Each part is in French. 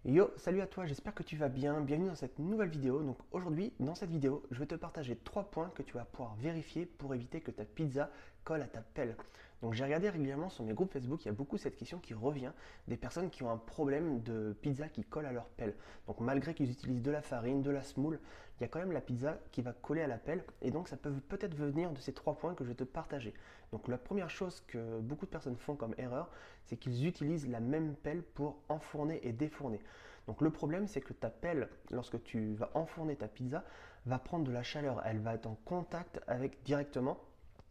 Yo, salut à toi, j'espère que tu vas bien. Bienvenue dans cette nouvelle vidéo. Donc aujourd'hui, dans cette vidéo, je vais te partager 3 points que tu vas pouvoir vérifier pour éviter que ta pizza colle à ta pelle. Donc j'ai regardé régulièrement sur mes groupes Facebook, il y a beaucoup cette question qui revient des personnes qui ont un problème de pizza qui colle à leur pelle. Donc malgré qu'ils utilisent de la farine, de la semoule, il y a quand même la pizza qui va coller à la pelle et donc ça peut peut-être venir de ces 3 points que je vais te partager. Donc la première chose que beaucoup de personnes font comme erreur, c'est qu'ils utilisent la même pelle pour enfourner et défourner. Donc le problème, c'est que ta pelle, lorsque tu vas enfourner ta pizza, va prendre de la chaleur. Elle va être en contact directement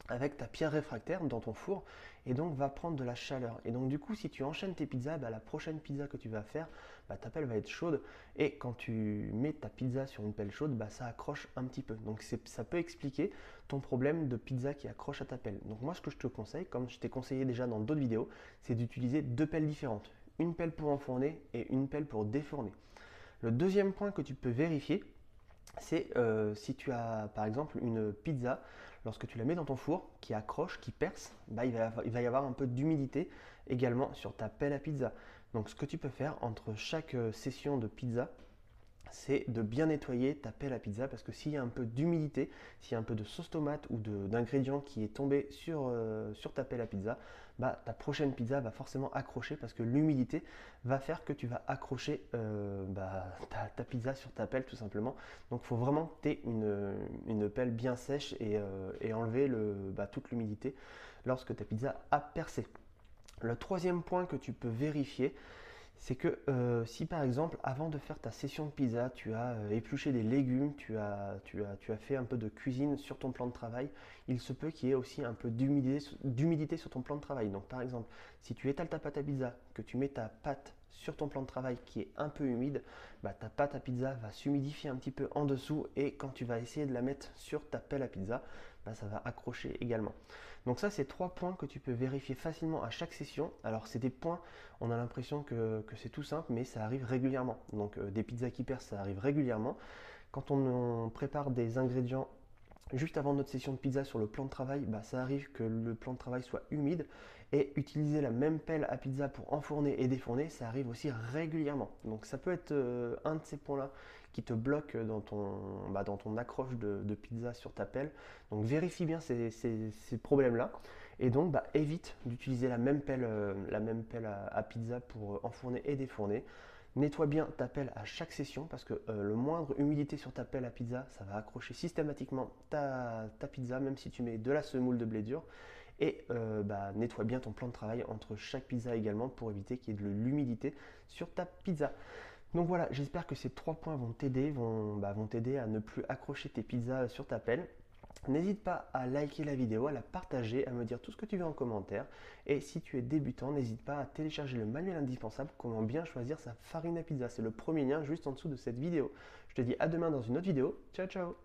avec ta pierre réfractaire dans ton four et donc va prendre de la chaleur. Et donc du coup, si tu enchaînes tes pizzas, la prochaine pizza que tu vas faire, ta pelle va être chaude et quand tu mets ta pizza sur une pelle chaude, ça accroche un petit peu. Donc ça peut expliquer ton problème de pizza qui accroche à ta pelle. Donc moi, ce que je te conseille, comme je t'ai conseillé déjà dans d'autres vidéos, c'est d'utiliser 2 pelles différentes. Une pelle pour enfourner et une pelle pour défourner. Le deuxième point que tu peux vérifier, c'est si tu as par exemple une pizza, lorsque tu la mets dans ton four, qui accroche, qui perce, il va y avoir un peu d'humidité également sur ta pelle à pizza. Donc ce que tu peux faire entre chaque session de pizza, c'est de bien nettoyer ta pelle à pizza parce que s'il y a un peu d'humidité, s'il y a un peu de sauce tomate ou d'ingrédients qui est tombé sur ta pelle à pizza, ta prochaine pizza va forcément accrocher parce que l'humidité va faire que tu vas accrocher ta pizza sur ta pelle tout simplement. Donc il faut vraiment que tu aies une pelle bien sèche et enlever toute l'humidité lorsque ta pizza a percé. Le troisième point que tu peux vérifier, c'est que si par exemple avant de faire ta session de pizza, tu as épluché des légumes, tu as fait un peu de cuisine sur ton plan de travail, il se peut qu'il y ait aussi un peu d'humidité sur ton plan de travail. Donc par exemple, si tu étales ta pâte à pizza, que tu mets ta pâte sur ton plan de travail qui est un peu humide, ta pâte à pizza va s'humidifier un petit peu en dessous et quand tu vas essayer de la mettre sur ta pelle à pizza, ça va accrocher également. Donc ça, c'est 3 points que tu peux vérifier facilement à chaque session. Alors c'est des points, on a l'impression que c'est tout simple, mais ça arrive régulièrement. Donc des pizzas qui percent, ça arrive régulièrement. Quand on prépare des ingrédients juste avant notre session de pizza sur le plan de travail, ça arrive que le plan de travail soit humide et utiliser la même pelle à pizza pour enfourner et défourner, ça arrive aussi régulièrement. Donc ça peut être un de ces points-là qui te bloque dans ton accroche de pizza sur ta pelle. Donc vérifie bien ces problèmes-là et donc évite d'utiliser la même pelle à pizza pour enfourner et défourner. Nettoie bien ta pelle à chaque session parce que le moindre humidité sur ta pelle à pizza, ça va accrocher systématiquement ta pizza, même si tu mets de la semoule de blé dur. Et nettoie bien ton plan de travail entre chaque pizza également pour éviter qu'il y ait de l'humidité sur ta pizza. Donc voilà, j'espère que ces 3 points vont t'aider à ne plus accrocher tes pizzas sur ta pelle. N'hésite pas à liker la vidéo, à la partager, à me dire tout ce que tu veux en commentaire. Et si tu es débutant, n'hésite pas à télécharger le manuel indispensable comment bien choisir sa farine à pizza. C'est le premier lien juste en dessous de cette vidéo. Je te dis à demain dans une autre vidéo. Ciao ciao.